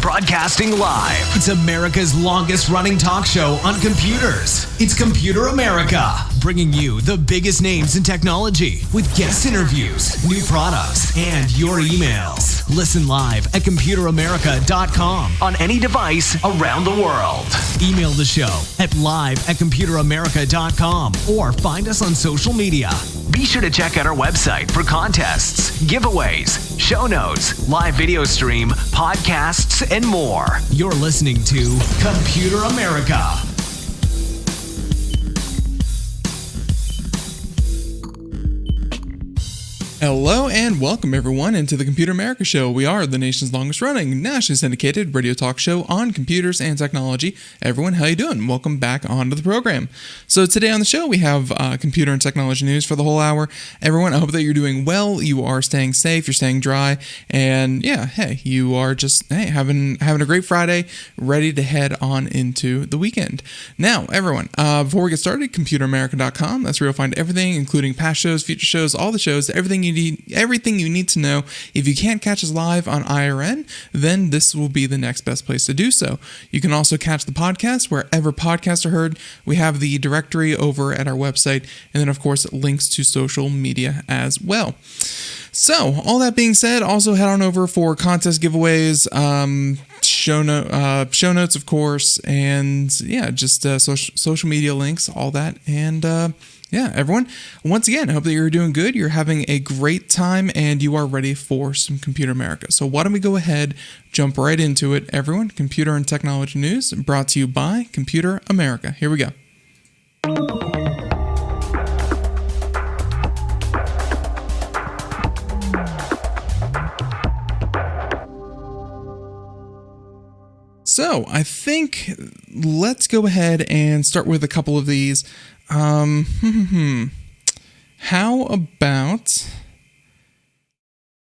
Broadcasting live. It's America's longest running talk show on computers. It's Computer America, bringing you the biggest names in technology with guest interviews, new products, and your emails. Listen live at computeramerica.com on any device around the world. Email the show at live@computeramerica.com or find us on social media. Be sure to check out our website for contests, giveaways, show notes, live video stream, podcasts, and more. You're listening to Computer America. Hello and welcome everyone into the Computer America Show. We are the nation's longest running, nationally syndicated radio talk show on computers and technology. Everyone, how you doing? Welcome back onto the program. So today on the show we have computer and technology news for the whole hour. Everyone, I hope that you're doing well. You are staying safe, you're staying dry, and yeah, hey, you are just having a great Friday, ready to head on into the weekend. Now, everyone, before we get started, computeramerica.com. That's where you'll find everything, including past shows, future shows, all the shows, everything you need to know. If you can't catch us live on IRN, then this will be the next best place to do so. You can also catch the podcast wherever podcasts are heard. We have the directory over at our website, and then of course links to social media as well. So all that being said, also head on over for contest giveaways, show notes of course, and yeah, just social media links, all that, and yeah, everyone, once again, I hope that you're doing good, you're having a great time, and you are ready for some Computer America. So why don't we go ahead, jump right into it, everyone. Computer and technology news brought to you by Computer America. Here we go. So I think let's go ahead and start with a couple of these. How about...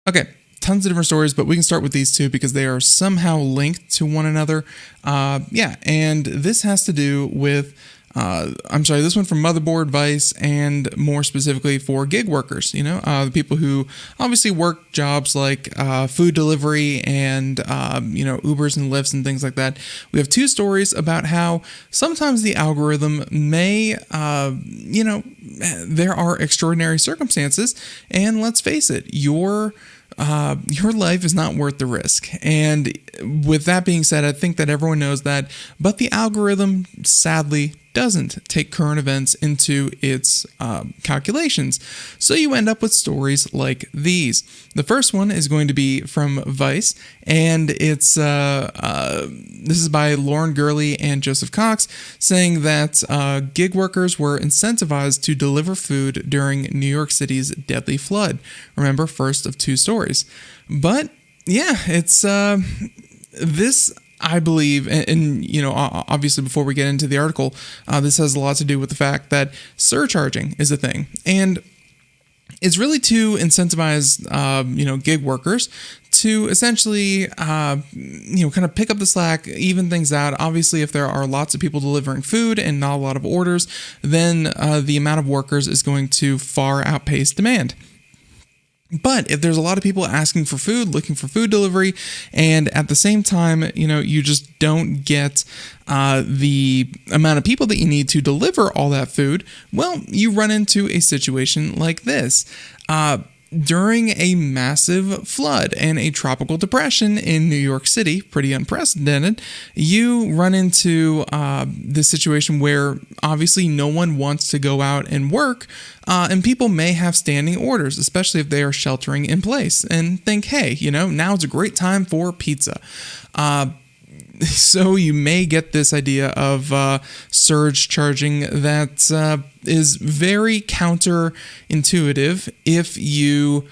Okay, tons of different stories, but we can start with these two because they are somehow linked to one another. Yeah, and this has to do with... this one from Motherboard, Vice, and more specifically for gig workers, the people who obviously work jobs like food delivery and, Ubers and Lyfts and things like that. We have two stories about how sometimes the algorithm may, there are extraordinary circumstances, and let's face it, your life is not worth the risk. And with that being said, I think that everyone knows that, but the algorithm sadly doesn't take current events into its calculations. So you end up with stories like these. The first one is going to be from Vice, and it's this is by Lauren Gurley and Joseph Cox, saying that gig workers were incentivized to deliver food during New York City's deadly flood. Remember, first of two stories. But yeah, it's this, I believe, and obviously before we get into the article, this has a lot to do with the fact that surcharging is a thing. And it's really to incentivize, gig workers to essentially, kind of pick up the slack, even things out. Obviously, if there are lots of people delivering food and not a lot of orders, then the amount of workers is going to far outpace demand. But if there's a lot of people asking for food, looking for food delivery, and at the same time, you just don't get the amount of people that you need to deliver all that food, well, you run into a situation like this. During a massive flood and a tropical depression in New York City, pretty unprecedented, you run into this situation where obviously no one wants to go out and work, and people may have standing orders, especially if they are sheltering in place, and think, hey, now's a great time for pizza. So you may get this idea of surge charging that is very counterintuitive if you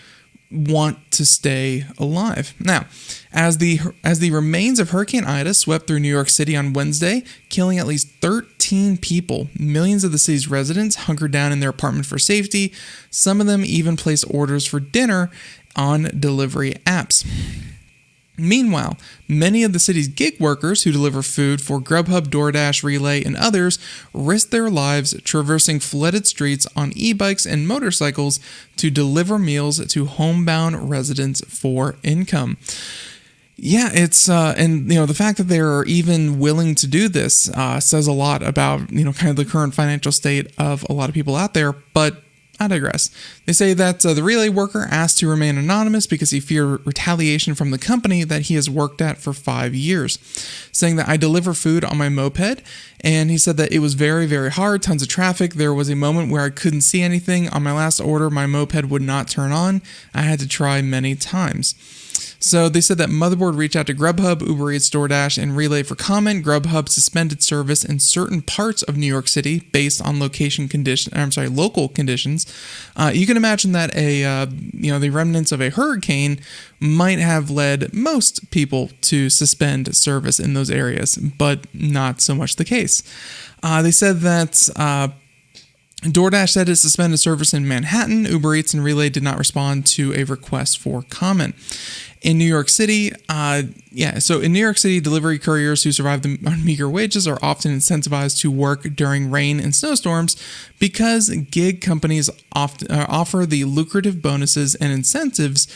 want to stay alive. Now, as the remains of Hurricane Ida swept through New York City on Wednesday, killing at least 13 people, millions of the city's residents hunkered down in their apartment for safety. Some of them even placed orders for dinner on delivery apps. Meanwhile, many of the city's gig workers who deliver food for Grubhub, DoorDash, Relay, and others risk their lives traversing flooded streets on e-bikes and motorcycles to deliver meals to homebound residents for income. Yeah, it's and the fact that they're even willing to do this says a lot about kind of the current financial state of a lot of people out there. But I digress. They say that the relay worker asked to remain anonymous because he feared retaliation from the company that he has worked at for 5 years, saying that I deliver food on my moped, and he said that it was very, very hard, tons of traffic. There was a moment where I couldn't see anything. On my last order, my moped would not turn on. I had to try many times. So they said that Motherboard reached out to Grubhub, Uber Eats, DoorDash, and Relay for comment. Grubhub suspended service in certain parts of New York City based on local conditions. You can imagine that the remnants of a hurricane might have led most people to suspend service in those areas, but not so much the case. They said that DoorDash said it suspended service in Manhattan. Uber Eats and Relay did not respond to a request for comment. In New York City, delivery couriers who survive on meager wages are often incentivized to work during rain and snowstorms because gig companies often offer the lucrative bonuses and incentives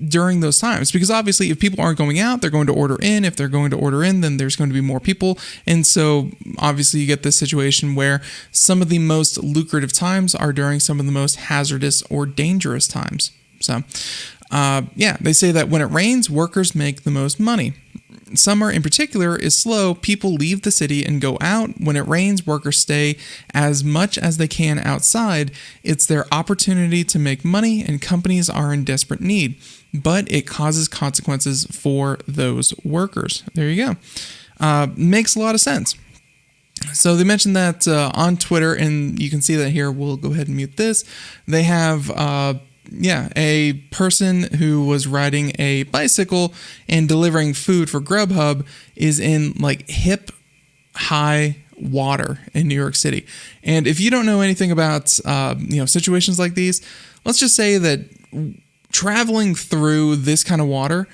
during those times. Because obviously, if people aren't going out, they're going to order in. If they're going to order in, then there's going to be more people. And so obviously, you get this situation where some of the most lucrative times are during some of the most hazardous or dangerous times. So they say that when it rains, workers make the most money. Summer in particular is slow. People leave the city and go out. When it rains, workers stay as much as they can outside. It's their opportunity to make money, and companies are in desperate need. But it causes consequences for those workers. There you go. Makes a lot of sense. So they mentioned that on Twitter, and you can see that here. We'll go ahead and mute this. They have a person who was riding a bicycle and delivering food for Grubhub is in like hip high water in New York City. And if you don't know anything about situations like these, let's just say that traveling through this kind of water,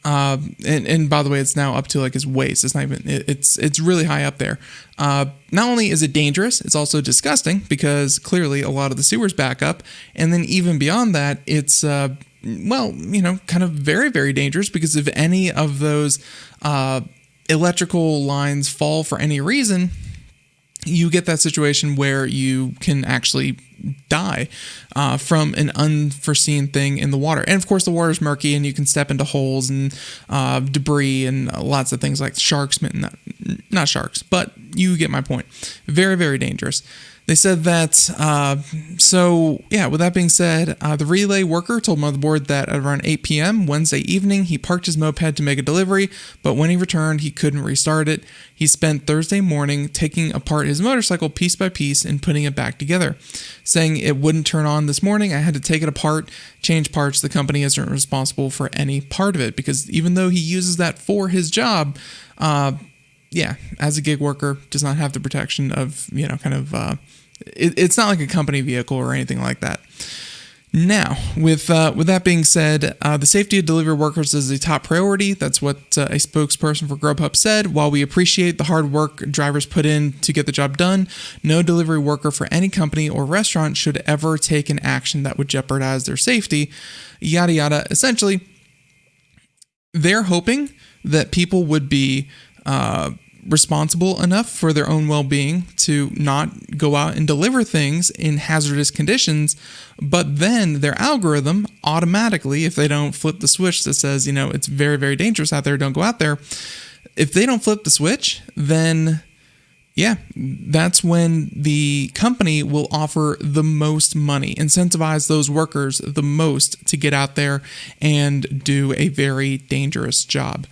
and by the way, it's now up to like his waist. It's not even. It's really high up there. Not only is it dangerous, it's also disgusting because clearly a lot of the sewers back up, and then even beyond that, it's kind of very, very dangerous because if any of those electrical lines fall for any reason, you get that situation where you can actually die from an unforeseen thing in the water. And of course, the water is murky and you can step into holes and debris and lots of things like sharks. Not sharks, but you get my point. Very, very dangerous. They said that, with that being said, the relay worker told Motherboard that at around 8 p.m. Wednesday evening, he parked his moped to make a delivery, but when he returned, he couldn't restart it. He spent Thursday morning taking apart his motorcycle piece by piece and putting it back together, saying it wouldn't turn on this morning. I had to take it apart, change parts. The company isn't responsible for any part of it because even though he uses that for his job, as a gig worker, does not have the protection of, it's not like a company vehicle or anything like that. Now, with that being said, the safety of delivery workers is a top priority. That's what a spokesperson for Grubhub said. While we appreciate the hard work drivers put in to get the job done, no delivery worker for any company or restaurant should ever take an action that would jeopardize their safety. Yada, yada. Essentially, they're hoping that people would be responsible enough for their own well-being to not go out and deliver things in hazardous conditions, but then their algorithm automatically, if they don't flip the switch that says, it's very, very dangerous out there, don't go out there. If they don't flip the switch, then that's when the company will offer the most money, incentivize those workers the most to get out there and do a very dangerous job.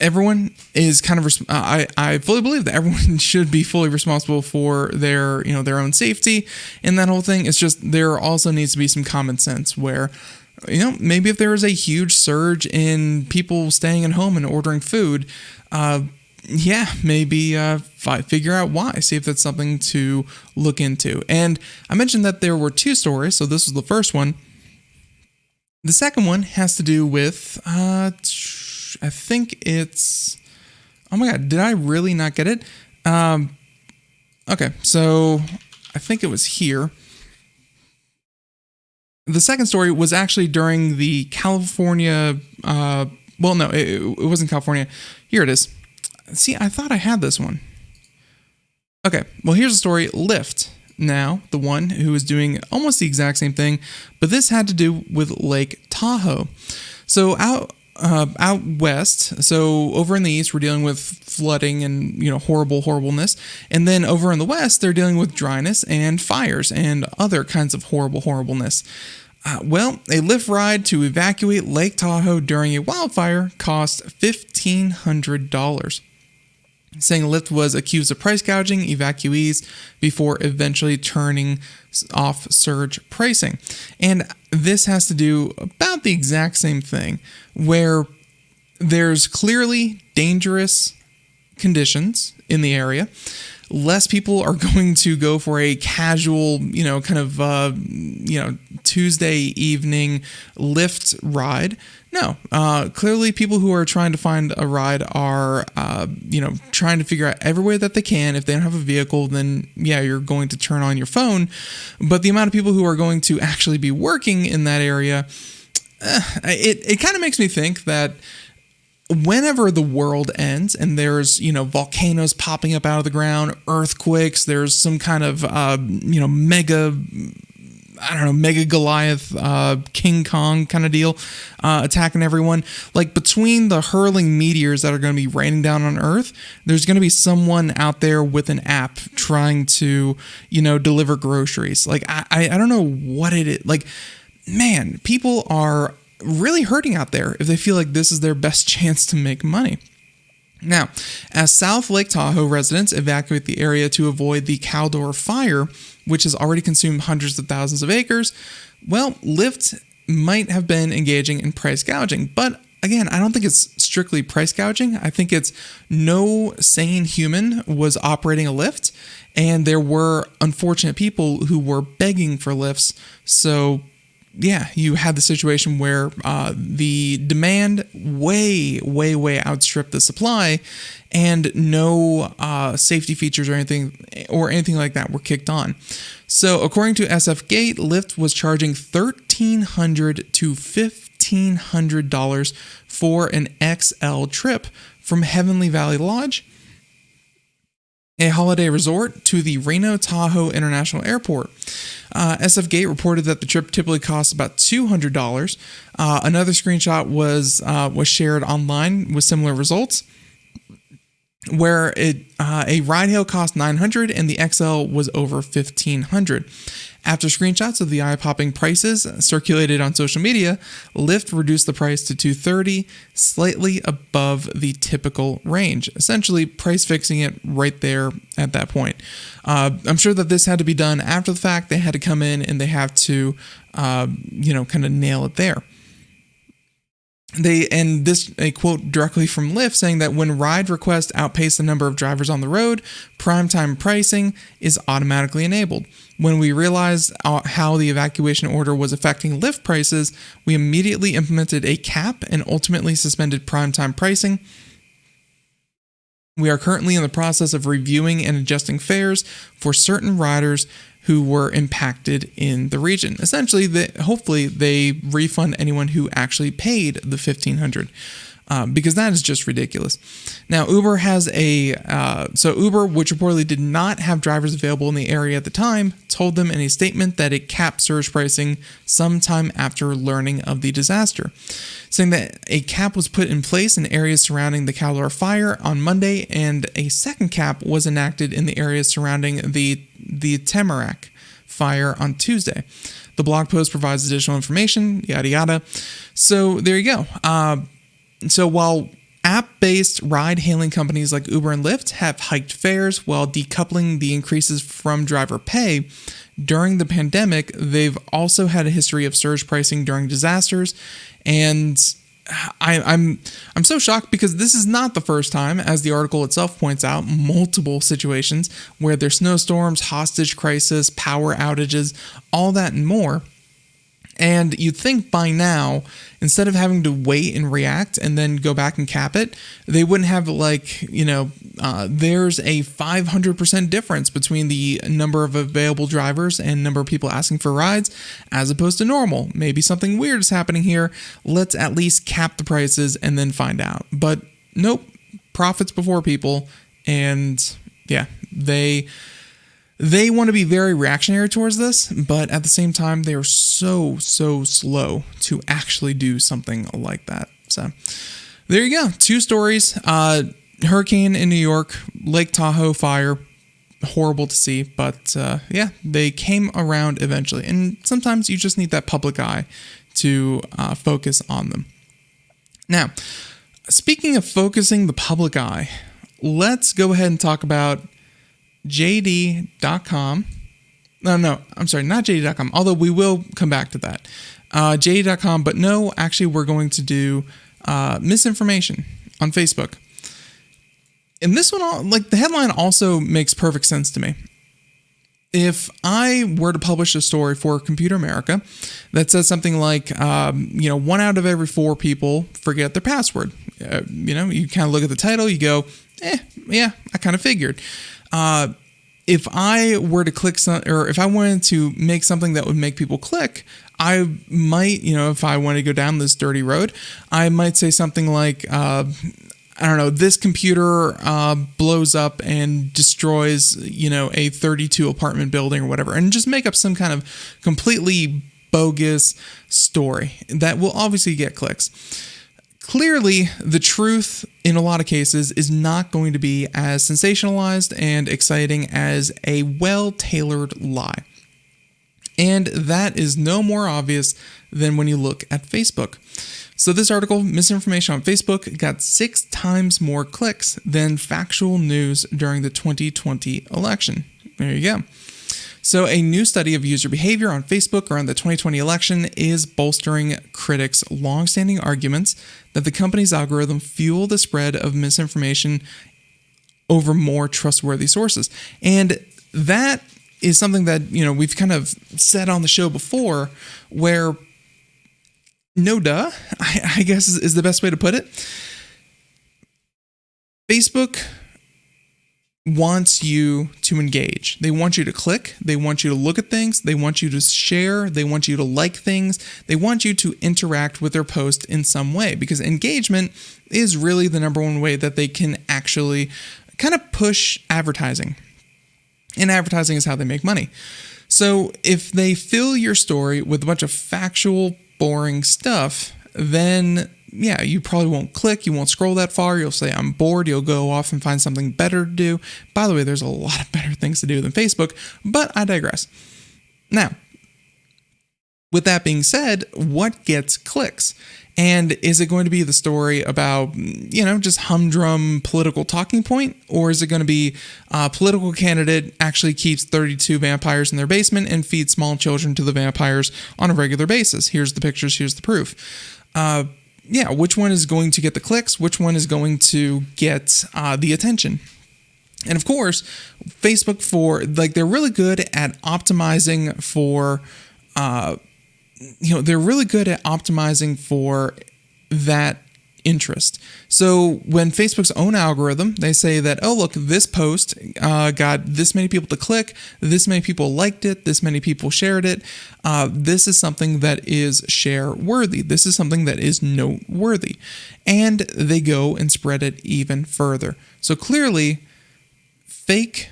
everyone is kind of I fully believe that everyone should be fully responsible for their their own safety and that whole thing. It's just there also needs to be some common sense where maybe if there is a huge surge in people staying at home and ordering food, maybe figure out why, see if that's something to look into. And I mentioned that there were two stories, so this was the first one. The second one has to do with I think it's, oh my God, did I really not get it? Okay, so I think it was here. The second story was actually during the California, it wasn't California. Here it is. See, I thought I had this one. Okay, well, here's the story. Lyft, now the one who is doing almost the exact same thing, but this had to do with Lake Tahoe. So out west, so over in the east, we're dealing with flooding and horribleness, and then over in the west, they're dealing with dryness and fires and other kinds of horribleness. A Lyft ride to evacuate Lake Tahoe during a wildfire cost $1,500. Saying Lyft was accused of price gouging evacuees before eventually turning off surge pricing. And this has to do about the exact same thing, where there's clearly dangerous conditions in the area. Less people are going to go for a casual, Tuesday evening Lyft ride. No, clearly people who are trying to find a ride are, trying to figure out every way that they can. If they don't have a vehicle, then you're going to turn on your phone. But the amount of people who are going to actually be working in that area, it kind of makes me think that whenever the world ends and there's, volcanoes popping up out of the ground, earthquakes, there's some kind of, mega Goliath, King Kong kind of deal, attacking everyone. Like between the hurling meteors that are going to be raining down on Earth, there's going to be someone out there with an app trying to, deliver groceries. Like, I don't know what it is. Like, man, people are really hurting out there if they feel like this is their best chance to make money. Now, as South Lake Tahoe residents evacuate the area to avoid the Caldor fire, which has already consumed hundreds of thousands of acres, Lyft might have been engaging in price gouging. But again, I don't think it's strictly price gouging. I think it's no sane human was operating a Lyft, and there were unfortunate people who were begging for lifts. So you had the situation where the demand way outstripped the supply, and no safety features or anything like that were kicked on. So according to SF Gate, Lyft was charging $1,300 to $1,500 for an XL trip from Heavenly Valley Lodge, a holiday resort, to the Reno Tahoe International Airport. SF Gate reported that the trip typically costs about $200. Another screenshot was shared online with similar results, where a ride hail cost $900 and the XL was over $1,500. After screenshots of the eye-popping prices circulated on social media, Lyft reduced the price to $230, slightly above the typical range, essentially price fixing it right there at that point. I'm sure that this had to be done after the fact. They had to come in and they have to, kind of nail it there. A quote directly from Lyft saying that when ride requests outpace the number of drivers on the road, primetime pricing is automatically enabled. When we realized how the evacuation order was affecting Lyft prices, we immediately implemented a cap and ultimately suspended primetime pricing. We are currently in the process of reviewing and adjusting fares for certain riders who were impacted in the region. Essentially, hopefully they refund anyone who actually paid the $1,500, because that is just ridiculous. Now, Uber has Uber, which reportedly did not have drivers available in the area at the time, told them in a statement that it capped surge pricing sometime after learning of the disaster, saying that a cap was put in place in areas surrounding the Caldor fire on Monday, and a second cap was enacted in the areas surrounding the Tamarack fire on Tuesday. The blog post provides additional information, yada yada. So there you go. So while App-based ride-hailing companies like Uber and Lyft have hiked fares while decoupling the increases from driver pay. During the pandemic, they've also had a history of surge pricing during disasters, and I'm so shocked because this is not the first time, as the article itself points out, multiple situations where there's snowstorms, hostage crisis, power outages, all that and more. And you'd think by now, instead of having to wait and react and then go back and cap it, they wouldn't have there's a 500% difference between the number of available drivers and number of people asking for rides as opposed to normal. Maybe something weird is happening here. Let's at least cap the prices and then find out. But nope, profits before people. And yeah, they want to be very reactionary towards this, but at the same time, they are so slow to actually do something like that. So there you go. 2 stories. Hurricane in New York, Lake Tahoe fire. Horrible to see, but yeah, they came around eventually. And sometimes you just need that public eye to focus on them. Now, speaking of focusing the public eye, let's go ahead and talk about JD.com. No, I'm sorry, not JD.com, although we will come back to that. JD.com, but no, actually, we're going to do misinformation on Facebook. And this one, like the headline also makes perfect sense to me. If I were to publish a story for Computer America that says something like, 1 out of every 4 people forget their password. You kind of look at the title, you go, yeah, I kind of figured. If I were to click or if I wanted to make something that would make people click, I might, if I want to go down this dirty road, I might say something like, this computer blows up and destroys, a 32 apartment building or whatever, and just make up some kind of completely bogus story that will obviously get clicks. Clearly, the truth in a lot of cases is not going to be as sensationalized and exciting as a well-tailored lie. And that is no more obvious than when you look at Facebook. So this article, Misinformation on Facebook, got 6 times more clicks than factual news during the 2020 election. There you go. So a new study of user behavior on Facebook around the 2020 election is bolstering critics' long-standing arguments that the company's algorithm fueled the spread of misinformation over more trustworthy sources. And that is something that, we've kind of said on the show before, where no duh, I guess is the best way to put it. Facebook wants you to engage. They want you to click. They want you to look at things. They want you to share. They want you to like things. They want you to interact with their post in some way, because engagement is really the number one way that they can actually kind of push advertising. And advertising is how they make money. So if they fill your story with a bunch of factual, boring stuff, then yeah, you probably won't click, you won't scroll that far, you'll say, I'm bored, you'll go off and find something better to do. By the way, there's a lot of better things to do than Facebook, but I digress. Now, with that being said, what gets clicks? And is it going to be the story about, just humdrum political talking point? Or is it going to be a political candidate actually keeps 32 vampires in their basement and feeds small children to the vampires on a regular basis? Here's the pictures, here's the proof. Which one is going to get the clicks? Which one is going to get the attention? And of course, Facebook they're really good at optimizing for, they're really good at optimizing for that interest. So when Facebook's own algorithm, they say that, oh, look, this post got this many people to click, this many people liked it, this many people shared it. This is something that is share worthy. This is something that is noteworthy. And they go and spread it even further. So clearly, fake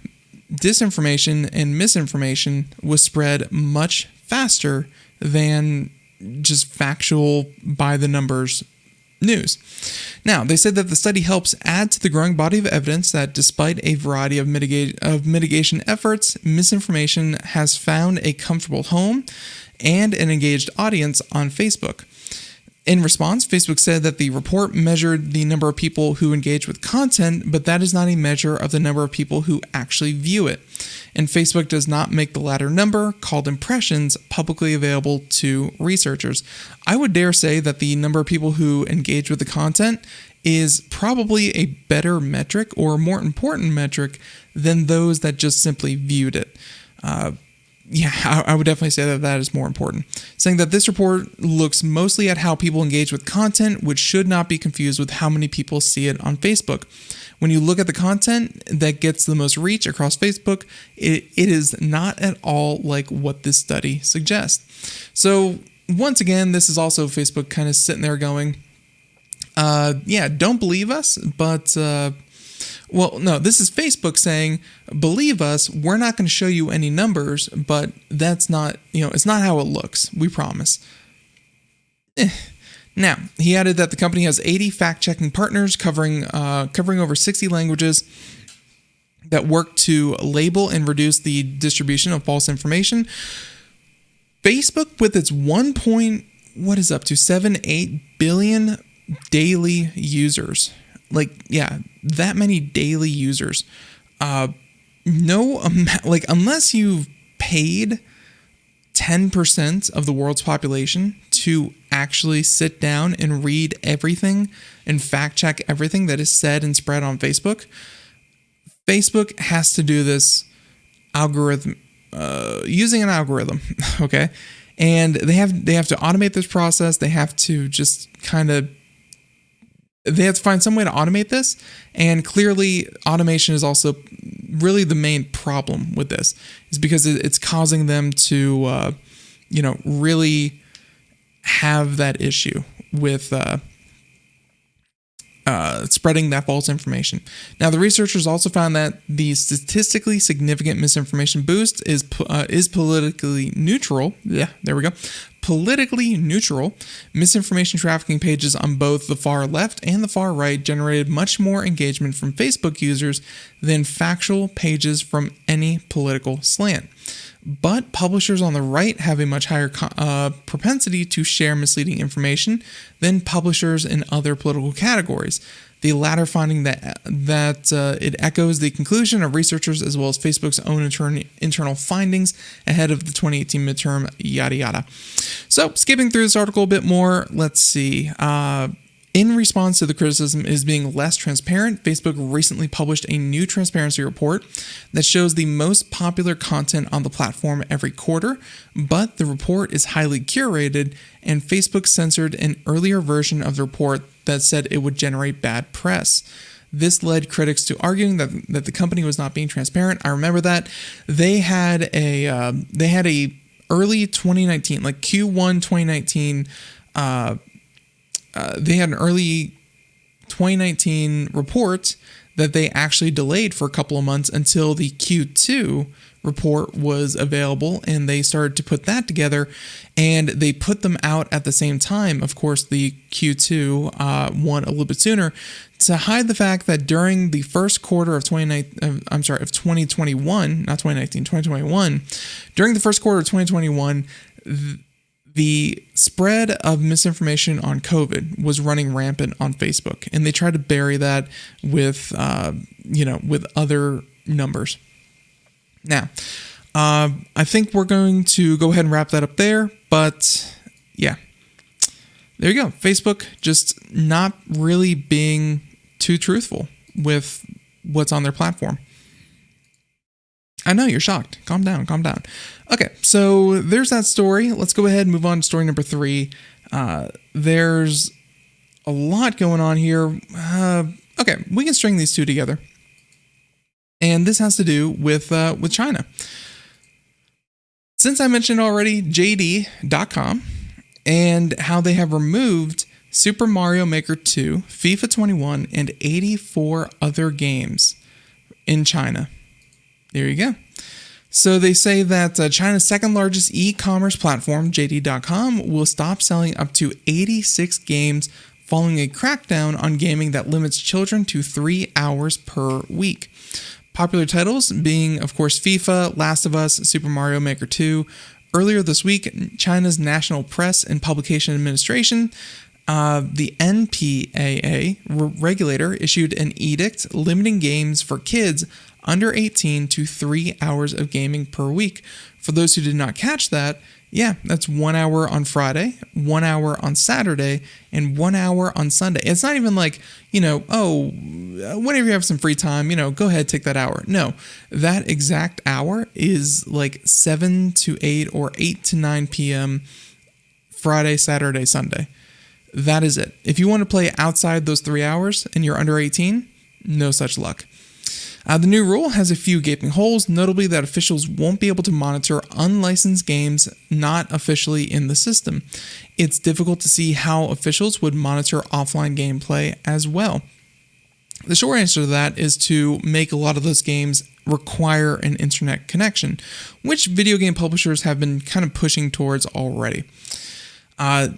disinformation and misinformation was spread much faster than just factual by the numbers news. Now, they said that the study helps add to the growing body of evidence that despite a variety of mitigation efforts, misinformation has found a comfortable home and an engaged audience on Facebook. In response, Facebook said that the report measured the number of people who engage with content, but that is not a measure of the number of people who actually view it. And Facebook does not make the latter number, called impressions, publicly available to researchers. I would dare say that the number of people who engage with the content is probably a better metric or a more important metric than those that just simply viewed it. I would definitely say that is more important. Saying that this report looks mostly at how people engage with content, which should not be confused with how many people see it on Facebook. When you look at the content that gets the most reach across Facebook, it is not at all like what this study suggests. So once again, this is also Facebook kind of sitting there going, don't believe us, but... no, this is Facebook saying, believe us, we're not going to show you any numbers, but that's not, it's not how it looks. We promise. Now, he added that the company has 80 fact-checking partners covering over 60 languages that work to label and reduce the distribution of false information. Facebook, with its 1.78 billion daily users. That many daily users. Unless you've paid 10% of the world's population to actually sit down and read everything and fact check everything that is said and spread on Facebook, Facebook has to do this algorithm, using an algorithm, okay? And they have to automate this process. They have to just they have to find some way to automate this, and clearly automation is also really the main problem with this, is because it's causing them to, really have that issue with spreading that false information. Now, the researchers also found that the statistically significant misinformation boost is politically neutral. Yeah, there we go. Politically neutral. Misinformation trafficking pages on both the far left and the far right generated much more engagement from Facebook users than factual pages from any political slant. But publishers on the right have a much higher propensity to share misleading information than publishers in other political categories. The latter finding that it echoes the conclusion of researchers as well as Facebook's own internal findings ahead of the 2018 midterm, yada yada. So, skipping through this article a bit more, let's see. In response to the criticism is being less transparent, Facebook recently published a new transparency report that shows the most popular content on the platform every quarter, but the report is highly curated, and Facebook censored an earlier version of the report that said it would generate bad press. This led critics to arguing that the company was not being transparent. I remember that they had a early 2019, like Q1 2019. They had an early 2019 report that they actually delayed for a couple of months until the Q2 report was available, and they started to put that together, and they put them out at the same time. Of course, the Q2 one a little bit sooner, to hide the fact that during the first quarter of 2021, not 2019, 2021, during the first quarter of 2021, the spread of misinformation on COVID was running rampant on Facebook, and they tried to bury that with, with other numbers. Now, I think we're going to go ahead and wrap that up there, but yeah, there you go. Facebook just not really being too truthful with what's on their platform. I know, you're shocked. Calm down. Okay, so there's that story. Let's go ahead and move on to story number 3. There's a lot going on here. Okay, we can string these two together. And this has to do with China. Since I mentioned already JD.com and how they have removed Super Mario Maker 2, FIFA 21, and 84 other games in China. There you go. So they say that China's second largest e-commerce platform, JD.com, will stop selling up to 86 games following a crackdown on gaming that limits children to 3 hours per week. Popular titles being, of course, FIFA, Last of Us, Super Mario Maker 2. Earlier this week, China's National Press and Publication Administration The NPAA regulator issued an edict limiting games for kids under 18 to 3 hours of gaming per week. For those who did not catch that, yeah, that's 1 hour on Friday, 1 hour on Saturday, and 1 hour on Sunday. It's not even like, whenever you have some free time, go ahead, take that hour. No, that exact hour is like 7 to 8 or 8 to 9 p.m. Friday, Saturday, Sunday. That is it. If you want to play outside those 3 hours and you're under 18, no such luck. The new rule has a few gaping holes, notably that officials won't be able to monitor unlicensed games not officially in the system. It's difficult to see how officials would monitor offline gameplay as well. The short answer to that is to make a lot of those games require an internet connection, which video game publishers have been kind of pushing towards already.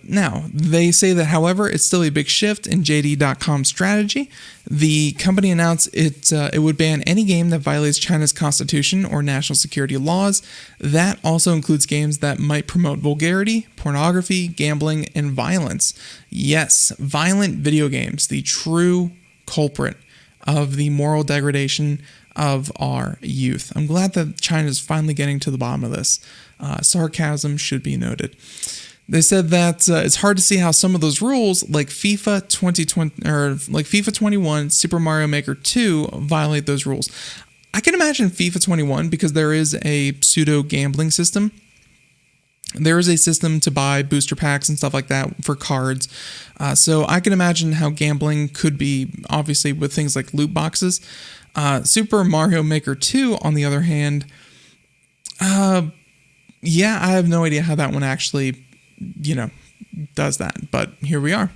Now, they say that, however, it's still a big shift in JD.com's strategy. The company announced it would ban any game that violates China's constitution or national security laws. That also includes games that might promote vulgarity, pornography, gambling, and violence. Yes, violent video games, the true culprit of the moral degradation of our youth. I'm glad that China is finally getting to the bottom of this. Sarcasm should be noted. They said that it's hard to see how some of those rules, like FIFA 2020 or like FIFA 21, Super Mario Maker 2, violate those rules. I can imagine FIFA 21 because there is a pseudo gambling system. There is a system to buy booster packs and stuff like that for cards. So I can imagine how gambling could be, obviously, with things like loot boxes. Super Mario Maker 2, on the other hand, I have no idea how that one actually does that, but here we are.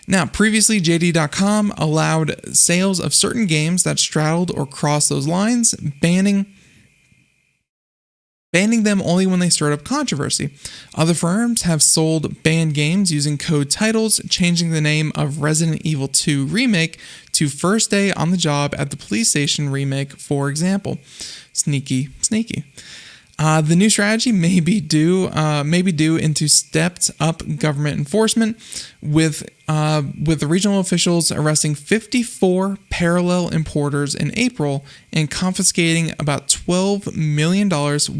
Now, previously, JD.com allowed sales of certain games that straddled or crossed those lines, banning them only when they stirred up controversy. Other firms have sold banned games using code titles, changing the name of Resident Evil 2 Remake to First Day on the Job at the Police Station Remake, for example. Sneaky. The new strategy may be due into stepped up government enforcement, with the regional officials arresting 54 parallel importers in April and confiscating about $12 million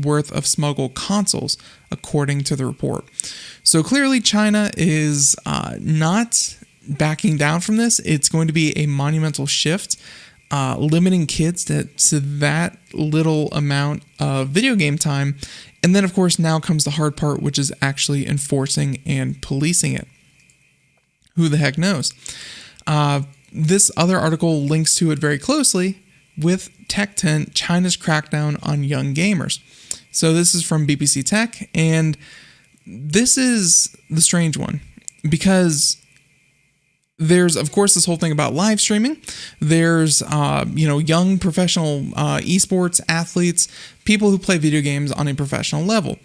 worth of smuggled consoles, according to the report. So clearly, China is not backing down from this. It's going to be a monumental shift. Limiting kids to that little amount of video game time. And then, of course, now comes the hard part, which is actually enforcing and policing it. Who the heck knows? This other article links to it very closely with Tech Tent, China's crackdown on young gamers. So this is from BBC Tech, and this is the strange one because there's, of course, this whole thing about live streaming. There's, young professional esports athletes, people who play video games on a professional level.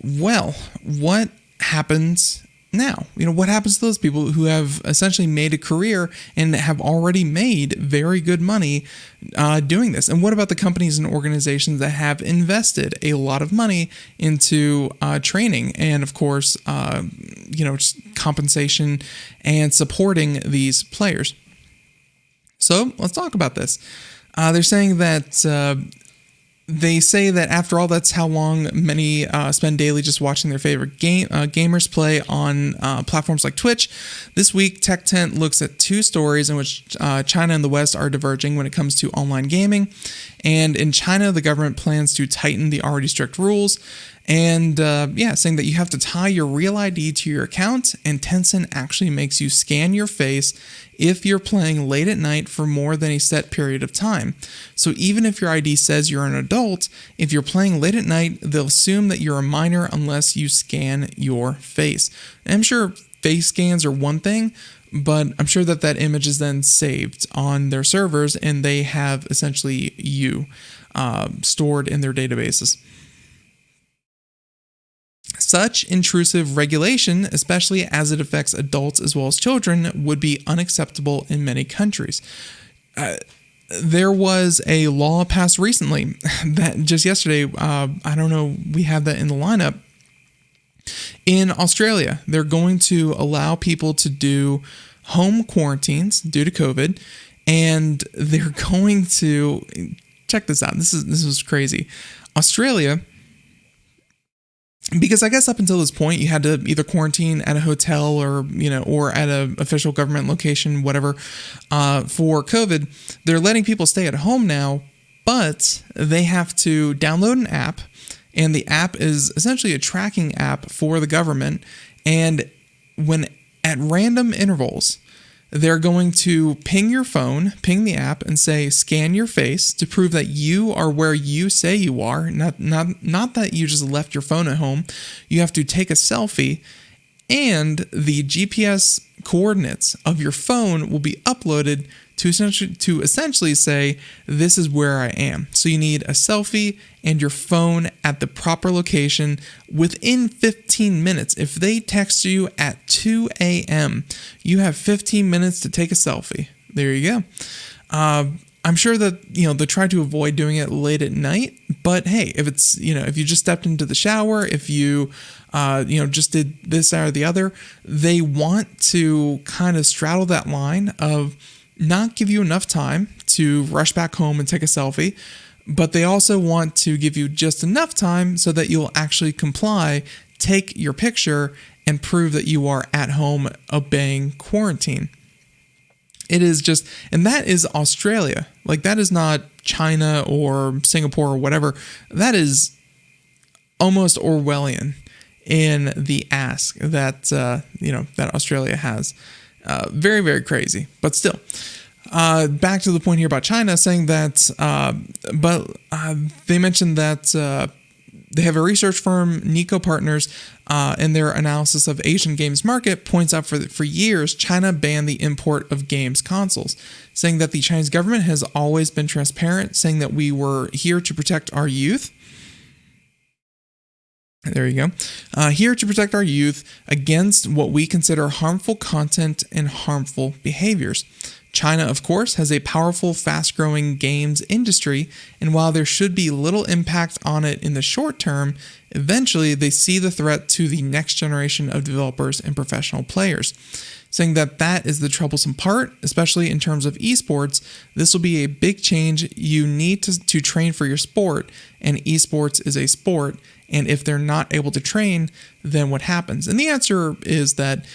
Well, what happens now? What happens to those people who have essentially made a career and have already made very good money doing this? And what about the companies and organizations that have invested a lot of money into training and, of course, just compensation and supporting these players? So let's talk about this. They're saying that they say that after all, that's how long many spend daily just watching their favorite gamers play on platforms like Twitch. This week, Tech Tent looks at two stories in which China and the West are diverging when it comes to online gaming. And in China, the government plans to tighten the already strict rules. And saying that you have to tie your real ID to your account, and Tencent actually makes you scan your face if you're playing late at night for more than a set period of time. So even if your ID says you're an adult, if you're playing late at night, they'll assume that you're a minor unless you scan your face. And I'm sure face scans are one thing, but I'm sure that image is then saved on their servers, and they have essentially you stored in their databases. Such intrusive regulation, especially as it affects adults as well as children, would be unacceptable in many countries. There was a law passed recently that just yesterday, I don't know, we have that in the lineup, In Australia, they're going to allow people to do home quarantines due to COVID, and they're going to check this out. This was crazy. Australia, because I guess up until this point you had to either quarantine at a hotel or or at an official government location, whatever, for COVID. They're letting people stay at home now, but they have to download an app, and the app is essentially a tracking app for the government. And when at random intervals, they're going to ping your phone, ping the app, and say, scan your face to prove that you are where you say you are, not that you just left your phone at home. You have to take a selfie, and the GPS coordinates of your phone will be uploaded to essentially say, this is where I am. So you need a selfie and your phone at the proper location within 15 minutes. If they text you at 2 a.m., you have 15 minutes to take a selfie. There you go. I'm sure that, they try to avoid doing it late at night, but hey, if it's, if you just stepped into the shower, if you, just did this or the other, they want to kind of straddle that line of not give you enough time to rush back home and take a selfie, but they also want to give you just enough time so that you'll actually comply, take your picture, and prove that you are at home obeying quarantine. It is just, and that is Australia. Like, that is not China or Singapore or whatever. That is almost Orwellian in the ask that, that Australia has. Very, very crazy, but still. Back to the point here about China, saying that, they mentioned that they have a research firm, Nico Partners, and their analysis of Asian games market points out for years, China banned the import of games consoles, saying that the Chinese government has always been transparent, saying that we were here to protect our youth. There you go. Here to protect our youth against what we consider harmful content and harmful behaviors. China, of course, has a powerful, fast-growing games industry, and while there should be little impact on it in the short term, eventually they see the threat to the next generation of developers and professional players. Saying that is the troublesome part, especially in terms of esports. This will be a big change. You need to train for your sport, and esports is a sport. And if they're not able to train, then what happens? And the answer is that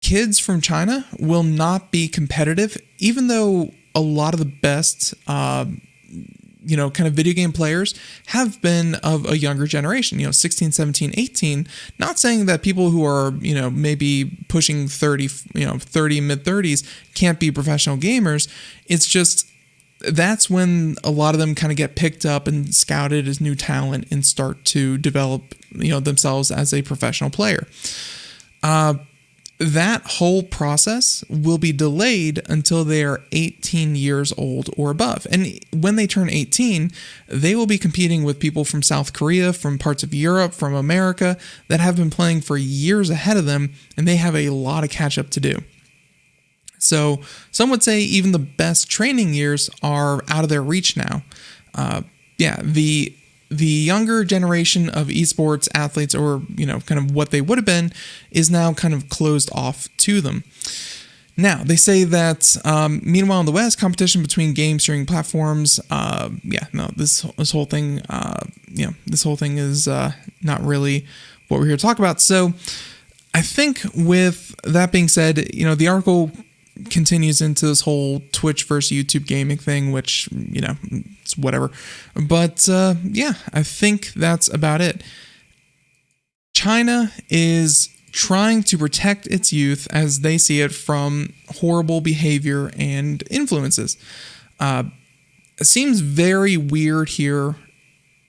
kids from China will not be competitive, even though a lot of the best, kind of video game players have been of a younger generation, 16, 17, 18. Not saying that people who are, maybe pushing 30, 30, mid 30s can't be professional gamers. It's just, that's when a lot of them kind of get picked up and scouted as new talent and start to develop, themselves as a professional player. That whole process will be delayed until they are 18 years old or above. And when they turn 18, they will be competing with people from South Korea, from parts of Europe, from America that have been playing for years ahead of them, and they have a lot of catch up to do. So some would say even the best training years are out of their reach now. The younger generation of esports athletes, or kind of what they would have been, is now kind of closed off to them. Now they say that meanwhile in the West, competition between game streaming platforms, this whole thing, this whole thing is not really what we're here to talk about. So I think with that being said, the article continues into this whole Twitch versus YouTube gaming thing, which, it's whatever. But I think that's about it. China is trying to protect its youth as they see it from horrible behavior and influences. It seems very weird here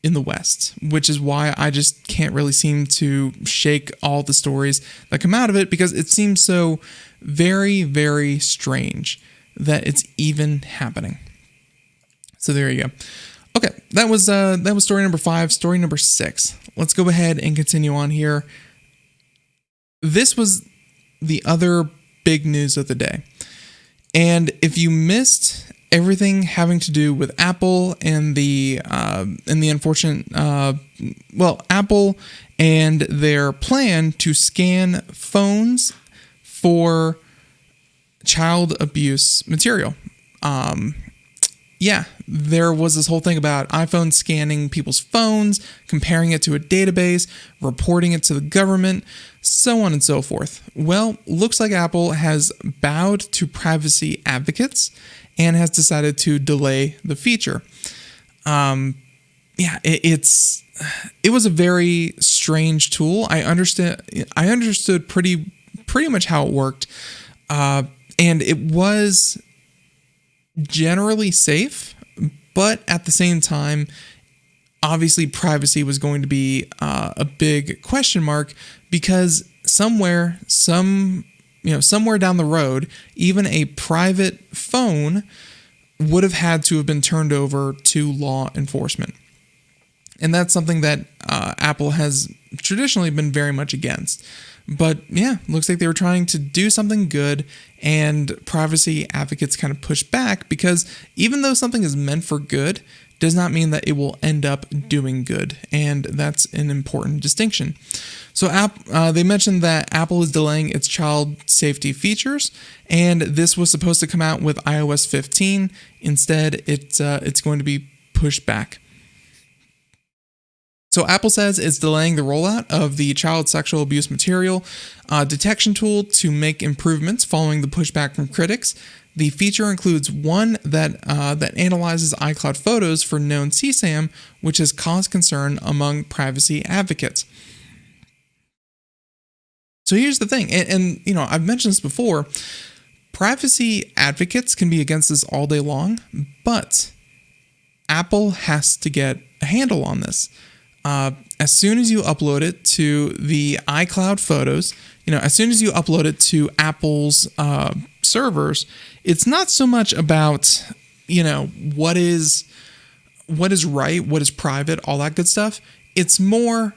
in the West, which is why I just can't really seem to shake all the stories that come out of it, because it seems so very, very strange that it's even happening. So there you go. Okay, that was story number 5. Story number 6. Let's go ahead and continue on here. This was the other big news of the day. And if you missed everything having to do with Apple and the unfortunate, Apple and their plan to scan phones for child abuse material. There was this whole thing about iPhone scanning people's phones, comparing it to a database, reporting it to the government, so on and so forth. Well, looks like Apple has bowed to privacy advocates and has decided to delay the feature. It was a very strange tool. I understood pretty much how it worked, and it was generally safe, but at the same time, obviously privacy was going to be a big question mark, because somewhere down the road, even a private phone would have had to have been turned over to law enforcement. And that's something that Apple has traditionally been very much against. But yeah, looks like they were trying to do something good, and privacy advocates kind of push back, because even though something is meant for good, does not mean that it will end up doing good. And that's an important distinction. So they mentioned that Apple is delaying its child safety features, and this was supposed to come out with iOS 15. Instead, it's going to be pushed back. So Apple says it's delaying the rollout of the child sexual abuse material detection tool to make improvements following the pushback from critics. The feature includes one that analyzes iCloud photos for known CSAM, which has caused concern among privacy advocates. So here's the thing, and I've mentioned this before, privacy advocates can be against this all day long, but Apple has to get a handle on this. As soon as you upload it to the iCloud photos, as soon as you upload it to Apple's servers, it's not so much about, what is right, what is private, all that good stuff. It's more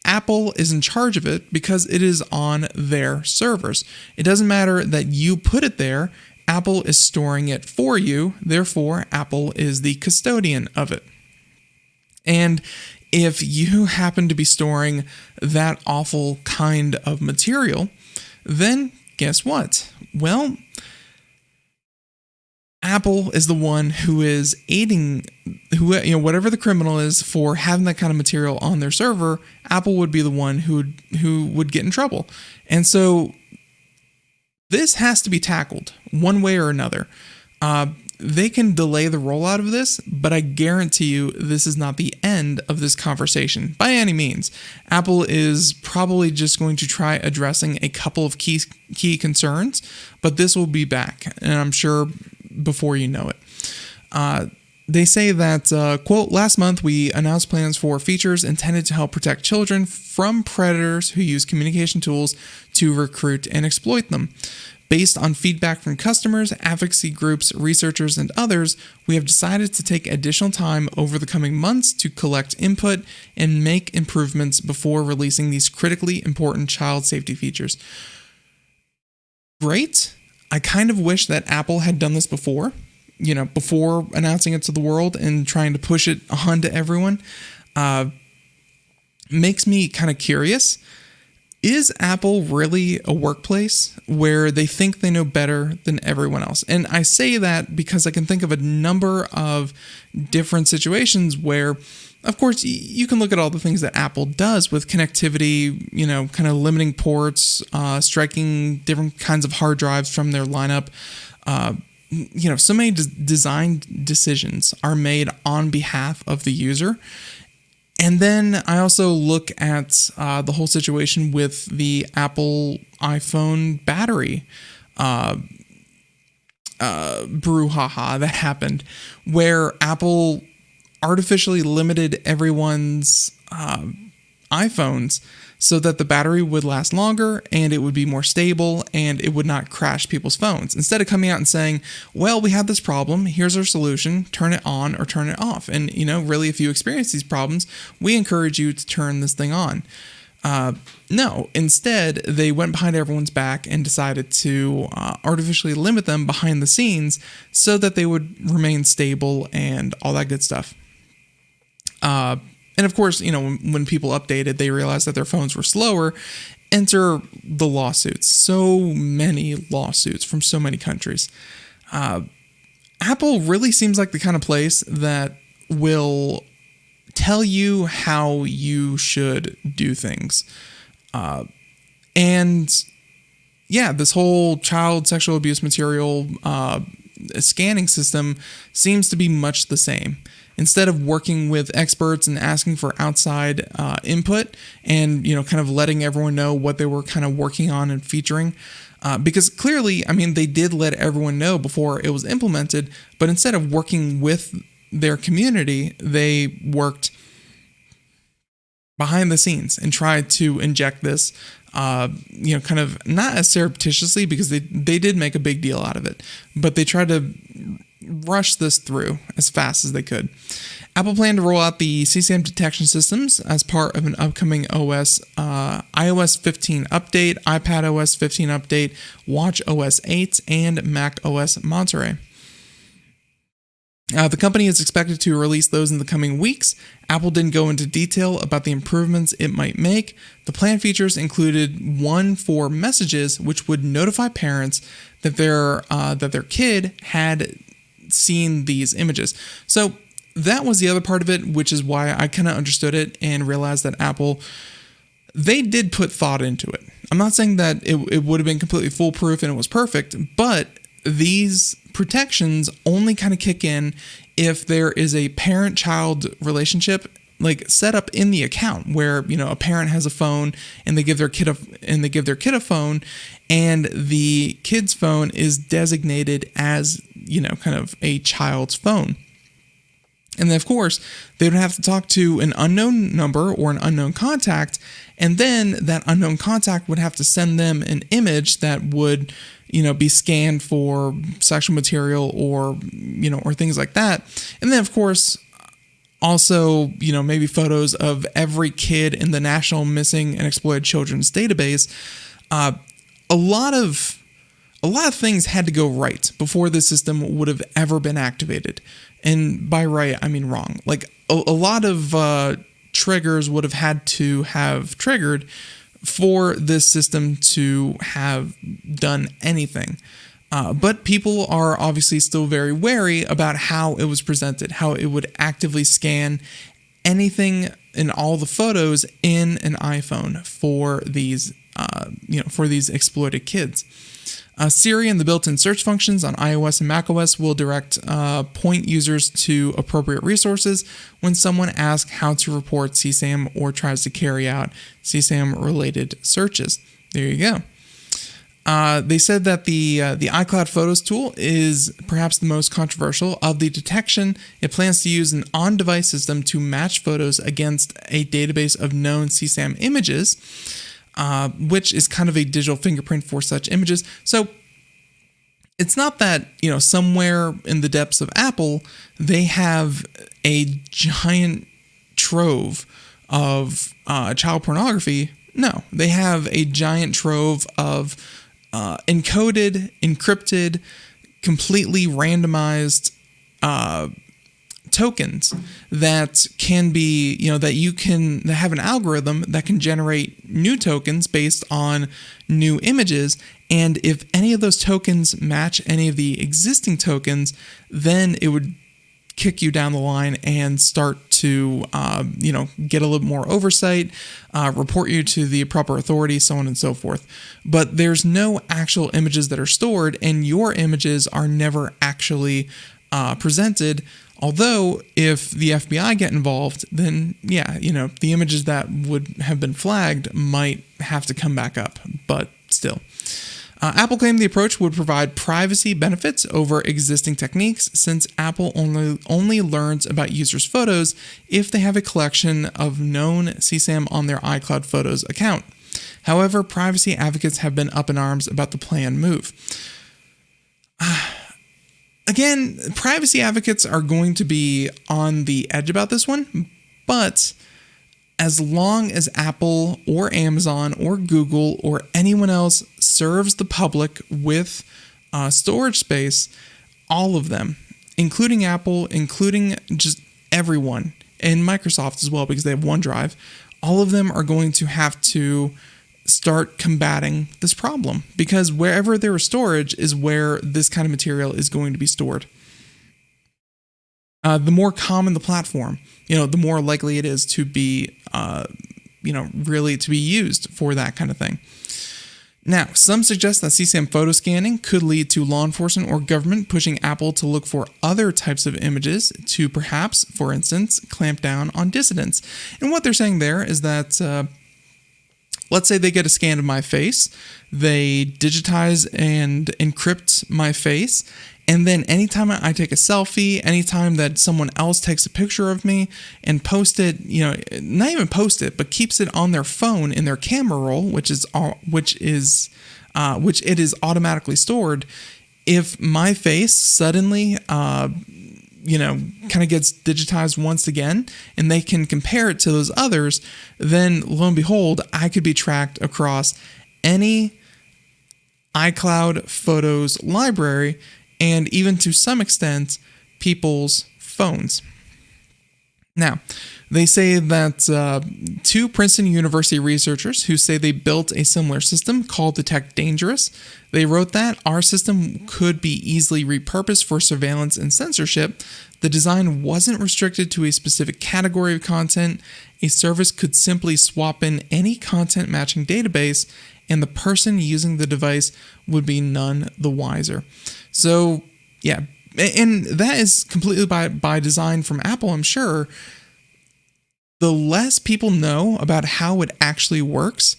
Apple is in charge of it because it is on their servers. It doesn't matter that you put it there. Apple is storing it for you. Therefore, Apple is the custodian of it. And if you happen to be storing that awful kind of material, then guess what? Well, Apple is the one who is aiding, whatever the criminal is for having that kind of material on their server, Apple would be the one who would get in trouble. And so this has to be tackled one way or another. They can delay the rollout of this, but I guarantee you this is not the end of this conversation by any means. Apple is probably just going to try addressing a couple of key concerns, but this will be back, and I'm sure before you know it. They say that, quote, last month we announced plans for features intended to help protect children from predators who use communication tools to recruit and exploit them. Based on feedback from customers, advocacy groups, researchers, and others, we have decided to take additional time over the coming months to collect input and make improvements before releasing these critically important child safety features. Great. I kind of wish that Apple had done this before announcing it to the world and trying to push it on to everyone. Makes me kind of curious. Is Apple really a workplace where they think they know better than everyone else? And I say that because I can think of a number of different situations where, of course, you can look at all the things that Apple does with connectivity, kind of limiting ports, striking different kinds of hard drives from their lineup. So many design decisions are made on behalf of the user. And then I also look at the whole situation with the Apple iPhone battery brouhaha that happened, where Apple artificially limited everyone's iPhones so that the battery would last longer and it would be more stable and it would not crash people's phones. Instead of coming out and saying, well, we have this problem, here's our solution, turn it on or turn it off. And, really, if you experience these problems, we encourage you to turn this thing on. No, instead, they went behind everyone's back and decided to artificially limit them behind the scenes so that they would remain stable and all that good stuff. And of course, when people updated, they realized that their phones were slower. Enter the lawsuits. So many lawsuits from so many countries. Apple really seems like the kind of place that will tell you how you should do things. And yeah, this whole child sexual abuse material scanning system seems to be much the same. Instead of working with experts and asking for outside input and, kind of letting everyone know what they were kind of working on and featuring, because clearly, they did let everyone know before it was implemented, but instead of working with their community, they worked behind the scenes and tried to inject this, kind of not as surreptitiously, because they did make a big deal out of it, but they tried to rush this through as fast as they could. Apple planned to roll out the CSAM detection systems as part of an upcoming iOS 15 update, iPad OS 15 update, Watch OS 8, and Mac OS Monterey. The company is expected to release those in the coming weeks. Apple didn't go into detail about the improvements it might make. The plan features included one for messages, which would notify parents that their kid had seen these images. So that was the other part of it, which is why I kind of understood it and realized that Apple, they did put thought into it. I'm not saying that it would have been completely foolproof and it was perfect, but these protections only kind of kick in if there is a parent-child relationship like set up in the account where a parent has a phone and they give their kid a phone, and the kid's phone is designated as kind of a child's phone. And then, of course, they would have to talk to an unknown number or an unknown contact, and then that unknown contact would have to send them an image that would, be scanned for sexual material or things like that. And then, of course, also, maybe photos of every kid in the National Missing and Exploited Children's Database. A lot of things had to go right before the system would have ever been activated. And by right, I mean wrong. Like a lot of triggers would have had to have triggered for this system to have done anything. But people are obviously still very wary about how it was presented, how it would actively scan anything in all the photos in an iPhone for these exploited kids. Siri and the built-in search functions on iOS and macOS will direct point users to appropriate resources when someone asks how to report CSAM or tries to carry out CSAM-related searches. There you go. They said that the iCloud Photos tool is perhaps the most controversial of the detection. It plans to use an on-device system to match photos against a database of known CSAM images, which is kind of a digital fingerprint for such images. So it's not that, somewhere in the depths of Apple, they have a giant trove of child pornography. No, they have a giant trove of encoded, encrypted, completely randomized tokens that can be, that have an algorithm that can generate new tokens based on new images. And if any of those tokens match any of the existing tokens, then it would kick you down the line and start to, get a little more oversight, report you to the proper authority, so on and so forth. But there's no actual images that are stored, and your images are never actually presented. Although, if the FBI get involved, then yeah, the images that would have been flagged might have to come back up, but still. Apple claimed the approach would provide privacy benefits over existing techniques, since Apple only learns about users' photos if they have a collection of known CSAM on their iCloud Photos account. However, privacy advocates have been up in arms about the planned move. Again, privacy advocates are going to be on the edge about this one, but as long as Apple or Amazon or Google or anyone else serves the public with storage space, all of them, including Apple, including just everyone and Microsoft as well, because they have OneDrive, all of them are going to have to start combating this problem, because wherever there is storage is where this kind of material is going to be stored. The more common the platform, the more likely it is to be, really to be used for that kind of thing. Now, some suggest that CSAM photo scanning could lead to law enforcement or government pushing Apple to look for other types of images to perhaps, for instance, clamp down on dissidents. And what they're saying there is that, let's say they get a scan of my face, they digitize and encrypt my face, and then anytime I take a selfie, anytime that someone else takes a picture of me and post it, not even post it, but keeps it on their phone in their camera roll, which it is automatically stored. If my face suddenly, kind of gets digitized once again, and they can compare it to those others, then lo and behold, I could be tracked across any iCloud Photos library, and even to some extent, people's phones. Now, they say that two Princeton University researchers who say they built a similar system called Detect Dangerous, they wrote that our system could be easily repurposed for surveillance and censorship. The design wasn't restricted to a specific category of content. A service could simply swap in any content matching database, and the person using the device would be none the wiser. So, yeah, and that is completely by design from Apple, I'm sure. The less people know about how it actually works,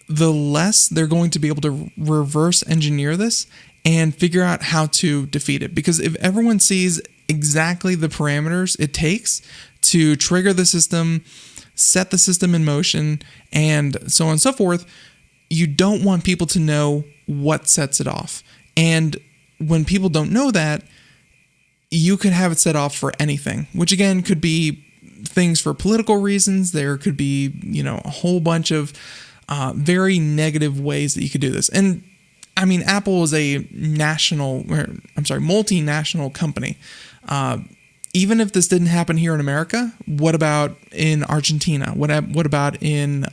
the less they're going to be able to reverse engineer this and figure out how to defeat it. Because if everyone sees exactly the parameters it takes to trigger the system, set the system in motion, and so on and so forth, you don't want people to know what sets it off. And when people don't know that, you could have it set off for anything, which again could be things for political reasons. There could be, a whole bunch of very negative ways that you could do this. And I mean, Apple is a multinational company. Even if this didn't happen here in America, what about in Argentina? What about in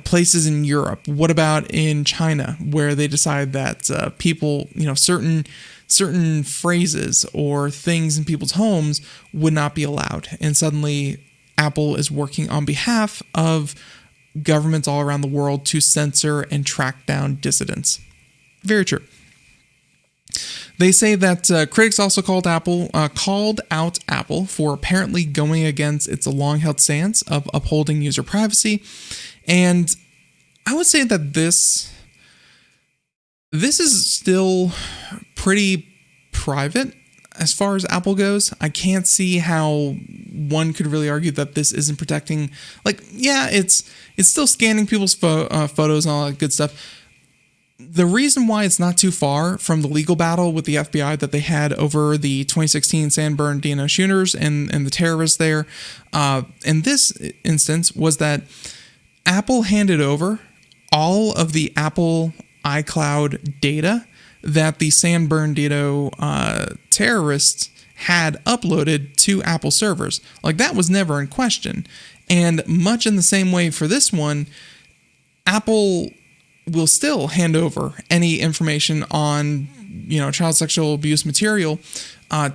places in Europe? What about in China, where they decide that people, certain phrases or things in people's homes would not be allowed, and suddenly Apple is working on behalf of governments all around the world to censor and track down dissidents. Very true. They say that critics also called out Apple for apparently going against its long-held stance of upholding user privacy. And I would say that this is still pretty private as far as Apple goes. I can't see how one could really argue that this isn't protecting. It's still scanning people's photos and all that good stuff. The reason why it's not too far from the legal battle with the FBI that they had over the 2016 San Bernardino shooters and the terrorists there, in this instance, was that Apple handed over all of the Apple iCloud data that the San Bernardino terrorists had uploaded to Apple servers. That was never in question. And much in the same way for this one, Apple will still hand over any information on, child sexual abuse material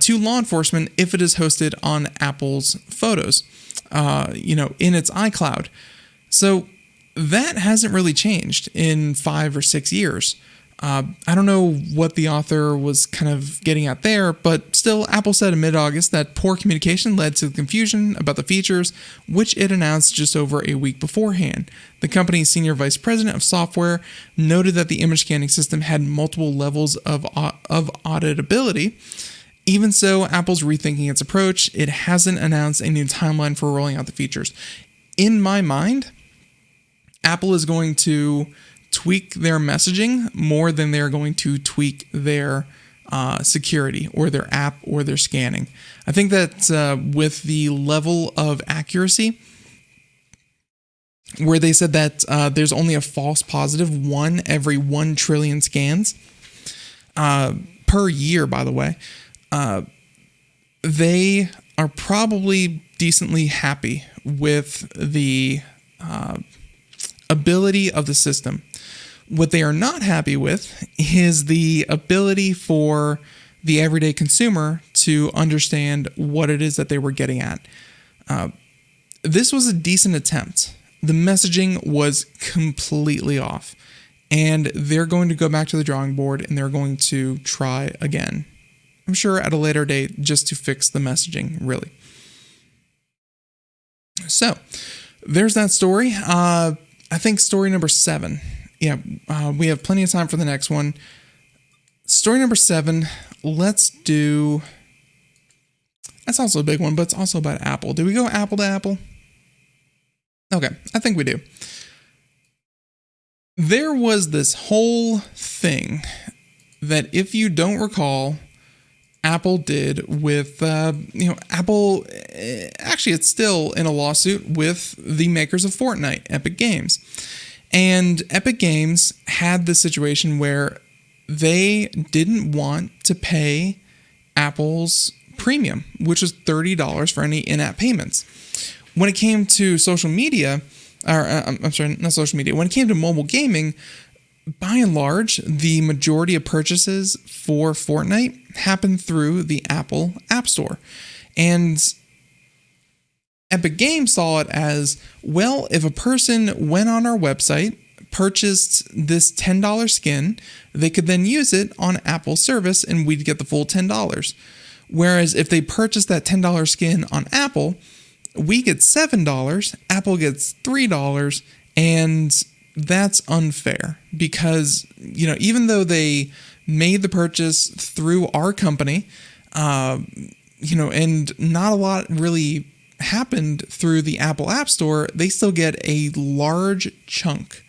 to law enforcement if it is hosted on Apple's photos, in its iCloud. So that hasn't really changed in 5 or 6 years. I don't know what the author was kind of getting at there, but still, Apple said in mid-August that poor communication led to confusion about the features, which it announced just over a week beforehand. The company's senior vice president of software noted that the image scanning system had multiple levels of auditability. Even so, Apple's rethinking its approach. It hasn't announced a new timeline for rolling out the features. In my mind, Apple is going to tweak their messaging more than they're going to tweak their security or their app or their scanning. I think that with the level of accuracy, where they said that there's only a false positive 1 every 1 trillion scans per year, by the way, they are probably decently happy with the ability of the system. What they are not happy with is the ability for the everyday consumer to understand what it is that they were getting at. This was a decent attempt. The messaging was completely off, and they're going to go back to the drawing board and they're going to try again. I'm sure at a later date, just to fix the messaging, really. So there's that story. I think story number 7. Yeah, we have plenty of time for the next one. Story number 7, let's do... That's also a big one, but it's also about Apple. Do we go Apple to Apple? Okay, I think we do. There was this whole thing that, if you don't recall, Apple did with, Apple, actually it's still in a lawsuit with the makers of Fortnite, Epic Games. And Epic Games had this situation where they didn't want to pay Apple's premium, which was $30 for any in-app payments. When it came to social media, I'm sorry, not social media, when it came to mobile gaming, by and large, the majority of purchases for Fortnite happened through the Apple App Store. And Epic Games saw it as, well, if a person went on our website, purchased this $10 skin, they could then use it on Apple's service and we'd get the full $10. Whereas if they purchased that $10 skin on Apple, we get $7, Apple gets $3, and that's unfair because, even though they made the purchase through our company, and not a lot really happened through the Apple App Store, they still get a large chunk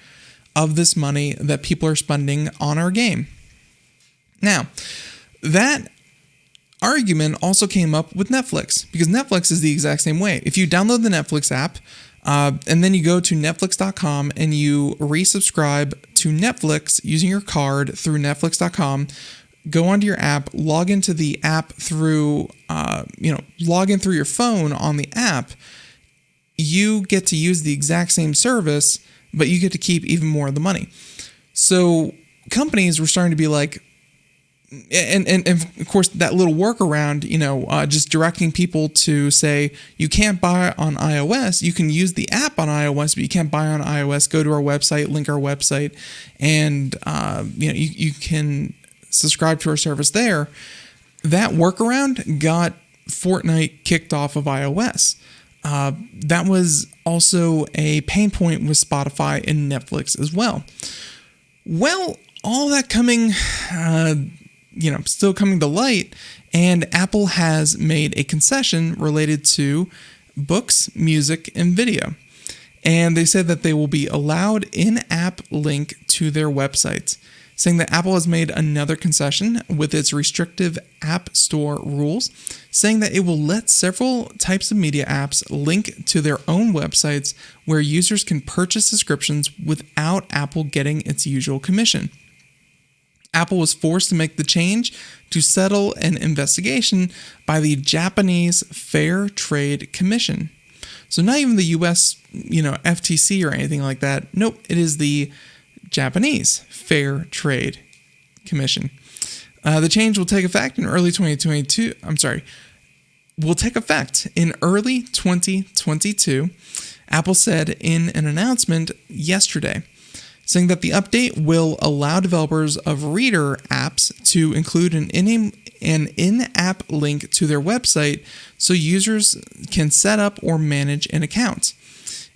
of this money that people are spending on our game. Now, that argument also came up with Netflix, because Netflix is the exact same way. If you download the Netflix app, and then you go to Netflix.com and you resubscribe to Netflix using your card through Netflix.com, go onto your app, log into the app through, log in through your phone on the app, you get to use the exact same service, but you get to keep even more of the money. So companies were starting to be like, and of course that little workaround, just directing people to say, you can't buy on iOS, you can use the app on iOS, but you can't buy on iOS, go to our website, link our website, and you can subscribe to our service there. That workaround got Fortnite kicked off of iOS. That was also a pain point with Spotify and Netflix as well. Well, all that coming, still coming to light, and Apple has made a concession related to books, music, and video. And they said that they will be allowed in-app link to their websites, saying that Apple has made another concession with its restrictive App Store rules, saying that it will let several types of media apps link to their own websites where users can purchase subscriptions without Apple getting its usual commission. Apple was forced to make the change to settle an investigation by the Japanese Fair Trade Commission. So not even the US, FTC or anything like that. Nope, it is the Japanese Fair Trade Commission. The change will take effect in early 2022. Will take effect in early 2022, Apple said in an announcement yesterday, saying that the update will allow developers of Reader apps to include an in-app link to their website so users can set up or manage an account.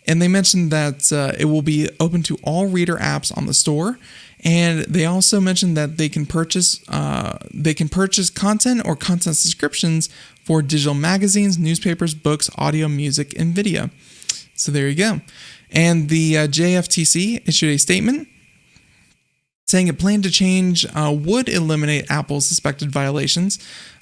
And they mentioned that it will be open to all Reader apps on the store. And they also mentioned that they can purchase content or content subscriptions for digital magazines, newspapers, books, audio, music, and video. So there you go. And the JFTC issued a statement saying it planned to change would eliminate Apple's suspected violations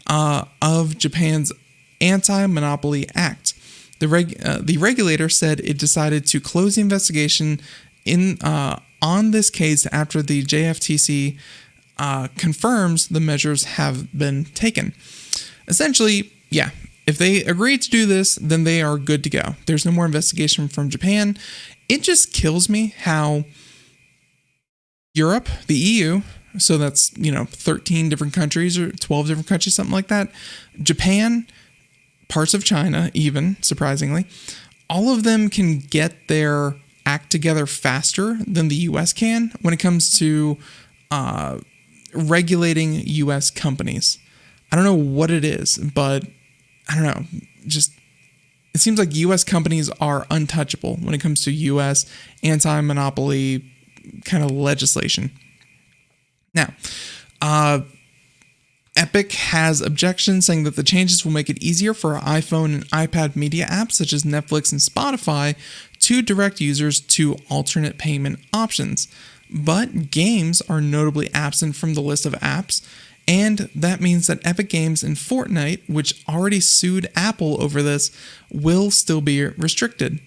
of Japan's Anti-Monopoly Act. The regulator said it decided to close the investigation on this case after the JFTC confirms the measures have been taken. Essentially, If they agree to do this, then they are good to go. There's no more investigation from Japan. It just kills me how Europe, the EU, so that's, 13 different countries or 12 different countries, something like that. Japan, parts of China, even, surprisingly, all of them can get their act together faster than the US can when it comes to regulating US companies. I don't know what it is, but I don't know. Just it seems like US companies are untouchable when it comes to US anti-monopoly kind of legislation. Now, Epic has objections saying that the changes will make it easier for iPhone and iPad media apps such as Netflix and Spotify to direct users to alternate payment options. But games are notably absent from the list of apps, and that means that Epic Games and Fortnite, which already sued Apple over this, will still be restricted.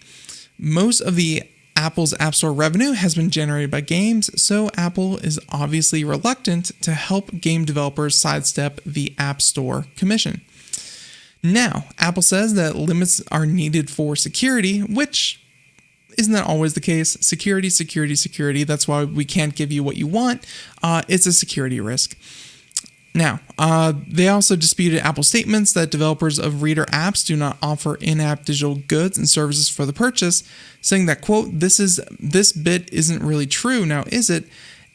Most of the Apple's App Store revenue has been generated by games, so Apple is obviously reluctant to help game developers sidestep the App Store commission. Now, Apple says that limits are needed for security, which isn't that always the case? Security. That's why we can't give you what you want. It's a security risk. Now, they also disputed Apple's statements that developers of Reader apps do not offer in-app digital goods and services for the purchase, saying that, quote, this bit isn't really true, now is it?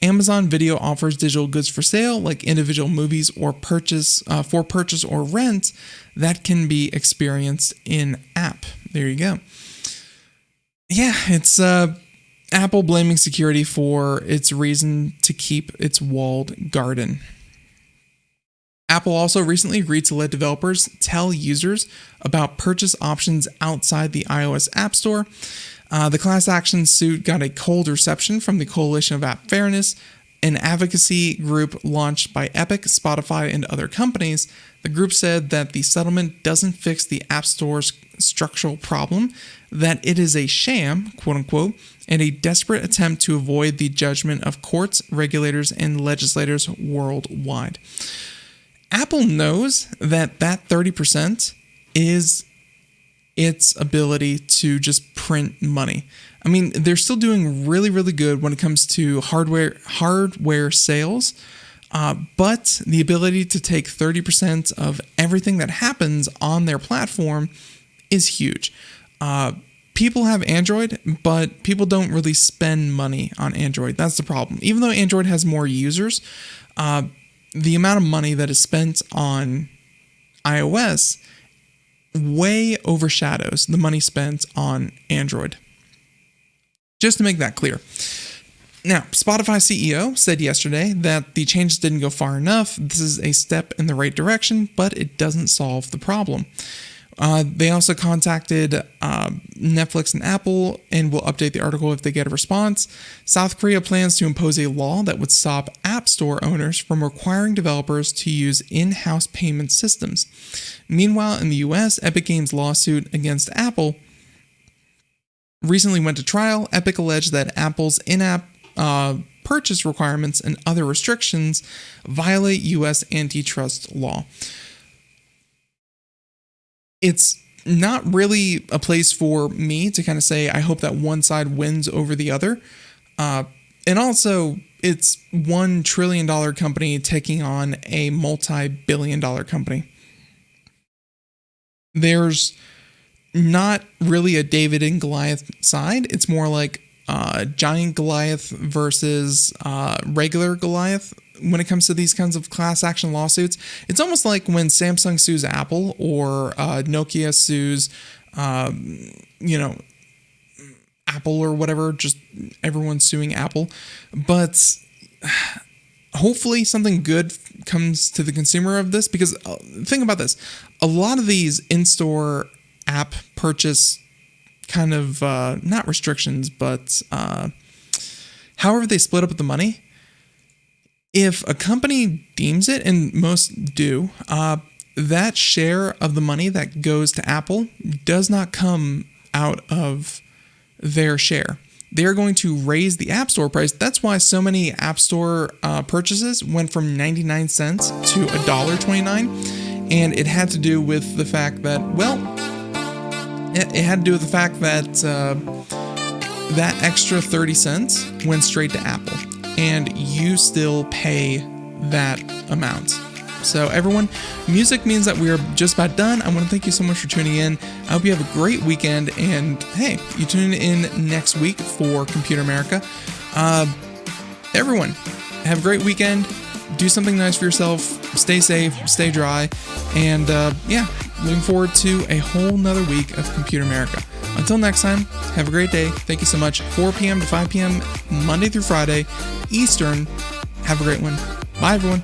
Amazon Video offers digital goods for sale, like individual movies or purchase or rent, that can be experienced in-app. There you go. Yeah, it's Apple blaming security for its reason to keep its walled garden. Apple also recently agreed to let developers tell users about purchase options outside the iOS App Store. The class action suit got a cold reception from the Coalition of App Fairness, an advocacy group launched by Epic, Spotify, and other companies. The group said that the settlement doesn't fix the App Store's structural problem, that it is a sham, quote unquote, and a desperate attempt to avoid the judgment of courts, regulators, and legislators worldwide. Apple knows that 30% is its ability to just print money. I mean, they're still doing really, really good when it comes to hardware sales, but the ability to take 30% of everything that happens on their platform is huge. People have Android, but people don't really spend money on Android. That's the problem. Even though Android has more users, the amount of money that is spent on iOS way overshadows the money spent on Android. Just to make that clear. Now, Spotify CEO said yesterday that the changes didn't go far enough. This is a step in the right direction, but it doesn't solve the problem. They also contacted Netflix and Apple and will update the article if they get a response. South Korea plans to impose a law that would stop App Store owners from requiring developers to use in-house payment systems. Meanwhile, in the US, Epic Games' lawsuit against Apple recently went to trial. Epic alleged that Apple's in-app purchase requirements and other restrictions violate US antitrust law. It's not really a place for me to kind of say, I hope that one side wins over the other. And also, it's $1 trillion company taking on a multi-billion-dollar company. There's not really a David and Goliath side. It's more like giant Goliath versus regular Goliath. When it comes to these kinds of class action lawsuits, it's almost like when Samsung sues Apple or Nokia sues, Apple or whatever, just everyone's suing Apple. But hopefully something good comes to the consumer of this, because think about this. A lot of these in-store app purchase kind of, not restrictions, but however they split up the money, if a company deems it, and most do, that share of the money that goes to Apple does not come out of their share. They're going to raise the App Store price. That's why so many App Store purchases went from 99 cents to $1.29. And it had to do with the fact that, that extra 30 cents went straight to Apple, and you still pay that amount. So everyone, music means that we are just about done. I want to thank you so much for tuning in. I hope you have a great weekend, and hey, you tune in next week for Computer America. Everyone, have a great weekend. Do something nice for yourself. Stay safe, stay dry, and looking forward to a whole nother week of Computer America. Until next time, have a great day. Thank you so much. 4 p.m. to 5 p.m. Monday through Friday Eastern. Have a great one. Bye, everyone.